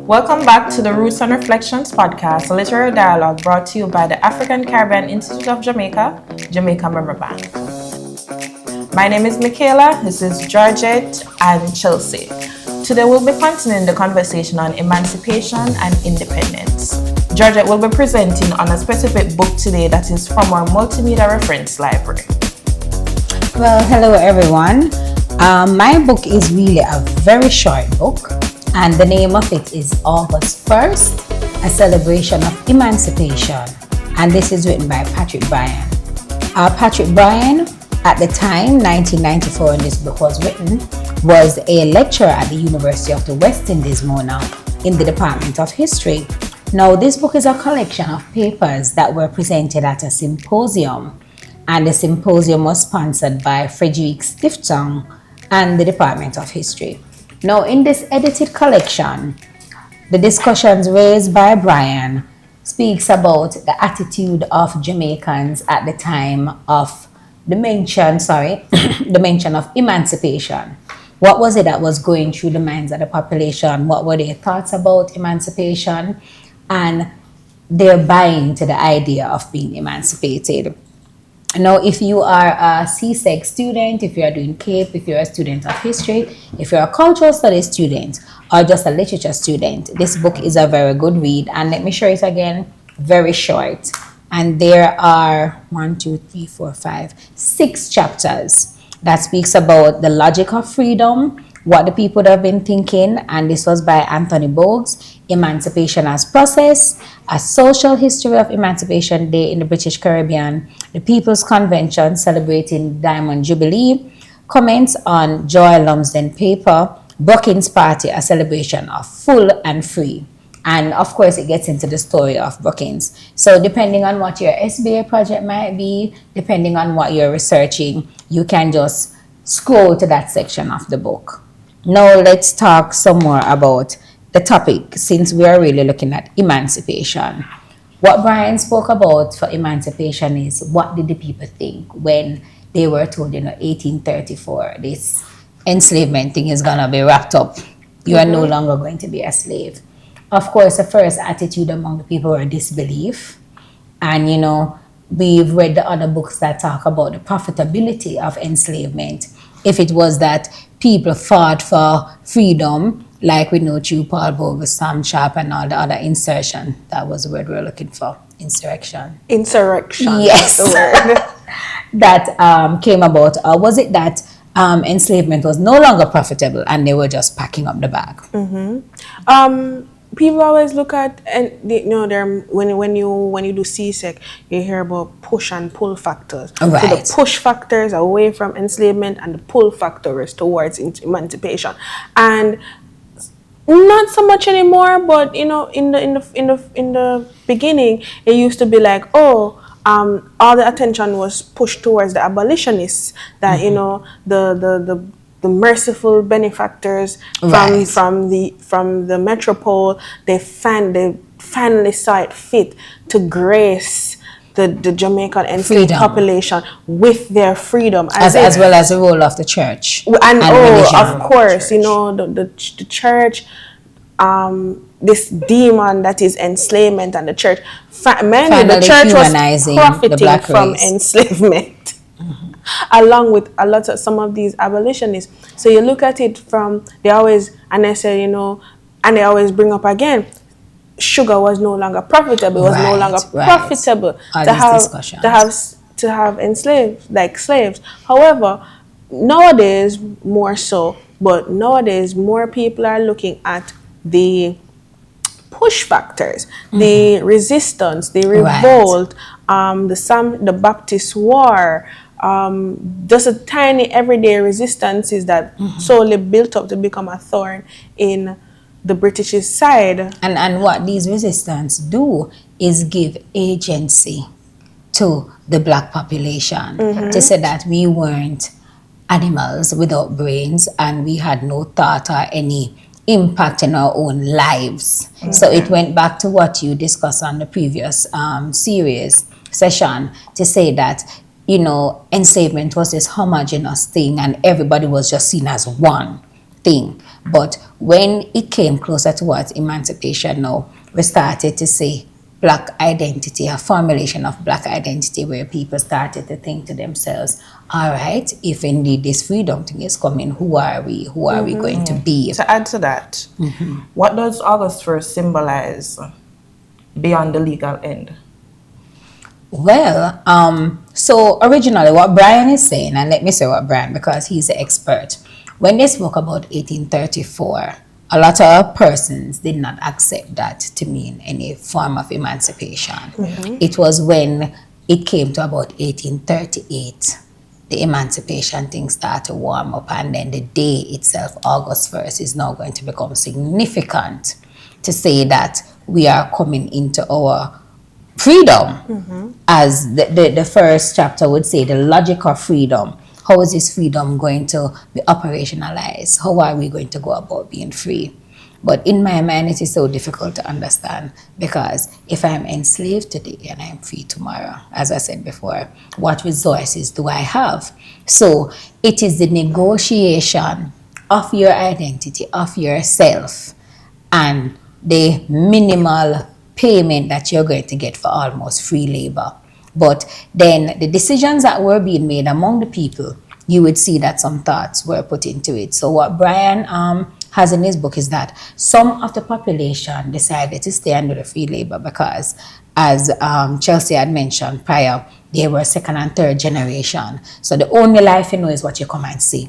Welcome back to the Roots and Reflections podcast, a literary dialogue brought to you by the African Caribbean Institute of Jamaica, Jamaica Member Bank. My name is Michaela, this is Georgette and Chelsea. Today we'll be continuing the conversation on emancipation and independence. Georgette will be presenting on a specific book today that is from our multimedia reference library. Well, hello everyone. My book is really a very short book, and the name of it is August 1st, A Celebration of Emancipation, and this is written by Bryan. Patrick Bryan, at the time, 1994, when this book was written, was a lecturer at the University of the West Indies, Mona, in the Department of History. Now, this book is a collection of papers that were presented at a symposium, and the symposium was sponsored by Frederick Stiftung and the Department of History. Now, in this edited collection, the discussions raised by Bryan speaks about the attitude of Jamaicans at the time of the mention of emancipation. What was it that was going through the minds of the population? What were their thoughts about emancipation and their buying to the idea of being emancipated? Now, if you are a CSEC student, if you are doing CAPE, if you're a student of history, if you're a cultural studies student, or just a literature student, this book is a very good read. And let me show it again, very short. And there are 6 chapters that speaks about the logic of freedom, what the people have been thinking, and this was by Anthony Bogues, Emancipation as Process, A Social History of Emancipation Day in the British Caribbean, the People's Convention celebrating Diamond Jubilee, comments on Joy Lumsden paper, Brookings Party, a celebration of full and free. And of course, it gets into the story of Brookings. So depending on what your SBA project might be, depending on what you're researching, you can just scroll to that section of the book. Now let's talk some more about the topic, since we are really looking at emancipation. What Bryan spoke about for emancipation is, what did the people think when they were told, 1834, this enslavement thing is gonna be wrapped up. You are no longer going to be a slave. Of course, the first attitude among the people were disbelief. And, we've read the other books that talk about the profitability of enslavement. If it was that people fought for freedom, like we know through Paul Bogus, Sam Sharp, and all the other insertion. That was the word we were looking for. Insurrection. Yes. The word. That came about. Or was it that enslavement was no longer profitable and they were just packing up the bag? People always look at, and when you do CSEC, you hear about push and pull factors. Right. So the push factors away from enslavement and the pull factors towards emancipation, and not so much anymore. But in the beginning, it used to be like, all the attention was pushed towards the abolitionists. That the merciful benefactors from the metropole, they finally saw it fit to grace the Jamaican enslaved population with their freedom, as well as the role of the church and of course, the church, this demon that is enslavement, and the church mainly the church was profiting from enslavement. Along with some of these abolitionists. So you look at it from, they always bring up again, sugar was no longer profitable. It was no longer profitable to have enslaved, like slaves. However, nowadays more people are looking at the push factors, the resistance, the revolt, the Baptist War, just a tiny everyday resistances that slowly built up to become a thorn in the British side. And what these resistance do is give agency to the black population, to say that we weren't animals without brains and we had no thought or any impact in our own lives. So it went back to what you discussed on the previous series session, to say that enslavement was this homogeneous thing and everybody was just seen as one thing. But when it came closer towards emancipation now, we started to see black identity, a formulation of black identity where people started to think to themselves, all right, if indeed this freedom thing is coming, who are we? Who are we going to be? To add to that, what does August 1st symbolize beyond the legal end? Well, so originally what Bryan is saying, and let me say what Bryan, because he's the expert. When they spoke about 1834, a lot of persons did not accept that to mean any form of emancipation. It was when it came to about 1838, the emancipation thing started to warm up, and then the day itself, August 1st, is now going to become significant to say that we are coming into our freedom. As the first chapter would say, the logic of freedom. How is this freedom going to be operationalized? How are we going to go about being free? But in my mind, it is so difficult to understand, because if I'm enslaved today and I'm free tomorrow, as I said before, what resources do I have? So it is the negotiation of your identity, of yourself, and the minimal payment that you're going to get for almost free labor. But then the decisions that were being made among the people, you would see that some thoughts were put into it. So what Bryan has in his book is that some of the population decided to stay under the free labor because, as Chelsea had mentioned prior, they were second and third generation. So the only life you know is what you come and see.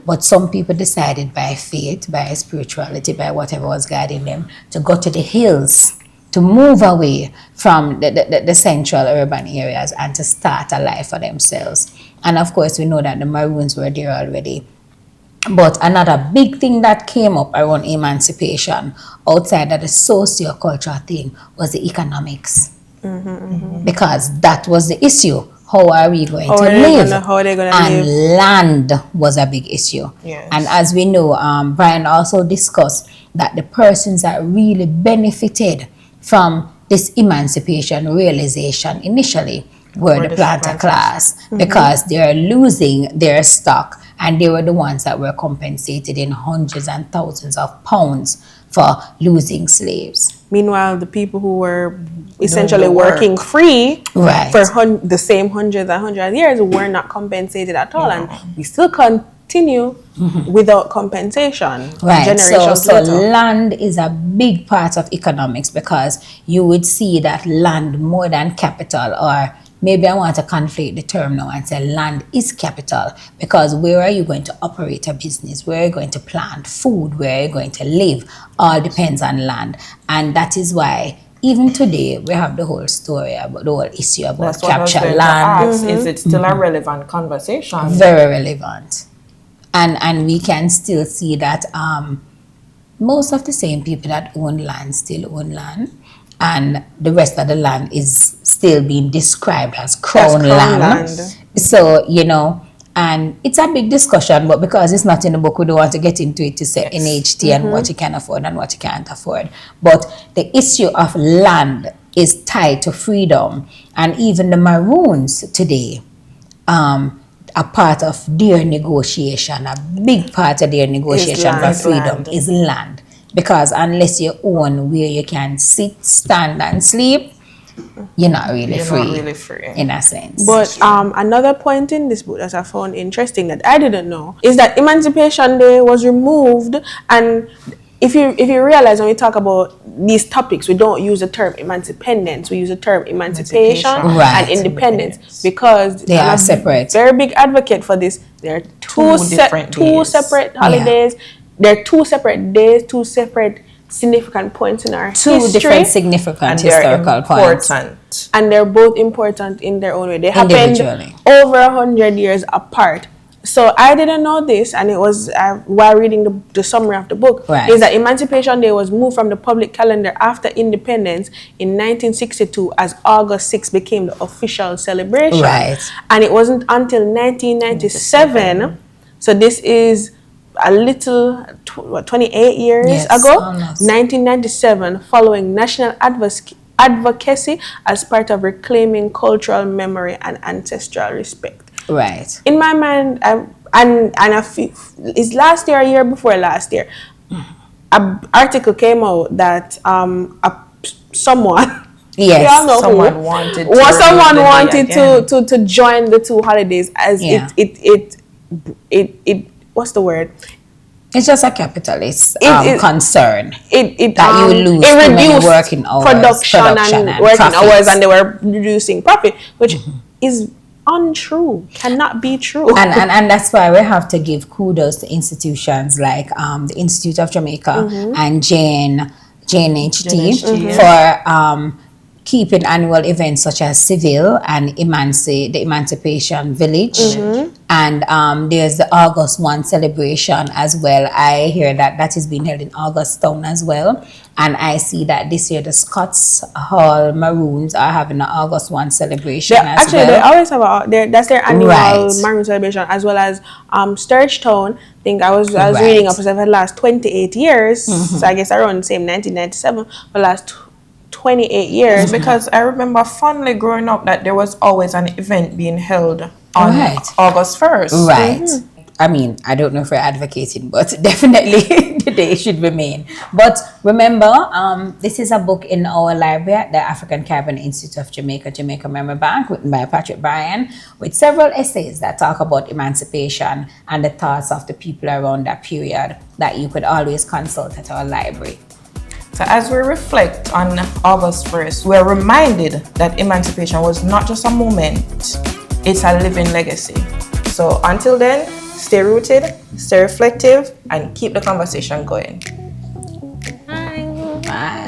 But some people decided by faith, by spirituality, by whatever was guiding them, to go to the hills, to move away from the central urban areas and to start a life for themselves. And of course, we know that the Maroons were there already. But another big thing that came up around emancipation, outside of the socio-cultural thing, was the economics. Because that was the issue. How are we going to live? How are they going to and live? land was a big issue. Yes. And as we know, Bryan also discussed that the persons that really benefited from this emancipation realization initially were the planter class, because they are losing their stock, and they were the ones that were compensated in hundreds and thousands of pounds for losing slaves. Meanwhile, the people who were essentially the work. working free Right. for the same hundreds and hundreds of years were not compensated at all, and we still continue without compensation. Right. Generations So later. land is a big part of economics, because you would see that land more than capital, or maybe I want to conflate the term now and say land is capital, because where are you going to operate a business? Where are you going to plant food? Where are you going to live? All depends on land. And that is why even today we have the whole story about the whole issue about That's what I was capture going land. to ask. Is it still a relevant conversation? Very relevant. And we can still see that most of the same people that own land still own land, and the rest of the land is still being described as crown land. So, you know, and it's a big discussion, but because it's not in the book, we don't want to get into it to say NHT and what you can afford and what you can't afford. But the issue of land is tied to freedom, and even the Maroons today, a part of their negotiation, a big part of their negotiation for freedom is land. Because unless you own where you can sit, stand, and sleep, you're not really free in a sense. But another point in this book that I found interesting that I didn't know is that Emancipation Day was removed, and if you realize, when we talk about these topics, we don't use the term emancipendence, we use the term emancipation and independence, because they are separate. Very big advocate for this. There are two separate holidays. There are two separate days, two separate significant points in our history. Two different significant historical points. And they're both important in their own way. They happened over 100 years apart. So I didn't know this, and it was while reading the summary of the book, is that Emancipation Day was moved from the public calendar after independence in 1962, as August 6 became the official celebration. Right. And it wasn't until 1997, so this is a little, 28 years ago, almost. 1997, following national advocacy as part of reclaiming cultural memory and ancestral respect. Right. In my mind, and I feel, it's last year or year before last year, a article came out that someone Yes, we all know someone who, wanted to well, someone remove the day wanted again. to join the two holidays as Yeah. it what's the word, it's just a capitalist it concern it that you lose it too many reduced working hours, production and working profits. hours, and they were reducing profit, which is untrue, cannot be true. And that's why we have to give kudos to institutions like the Institute of Jamaica and Jane HT HT, for keeping annual events such as Civil and the Emancipation Village. And there's the August 1 celebration as well. I hear that is being held in August Town as well. And I see that this year the Scots Hall Maroons are having an August 1 celebration as Actually, well. they always have that's their annual Right. Maroon celebration, as well as Sturge Town. I think I was Right. reading up for the last 28 years. So I guess around the same 1997 for the last 28 years. Because I remember fondly growing up that there was always an event being held on Right. August 1st. Right. I mean, I don't know if we're advocating, but definitely the day should remain. But remember, this is a book in our library at the African Caribbean Institute of Jamaica, Jamaica Memory Bank, written by Patrick Bryan, with several essays that talk about emancipation and the thoughts of the people around that period that you could always consult at our library. So as we reflect on August 1st, we're reminded that emancipation was not just a moment, it's a living legacy. So until then, stay rooted, stay reflective, and keep the conversation going. Bye.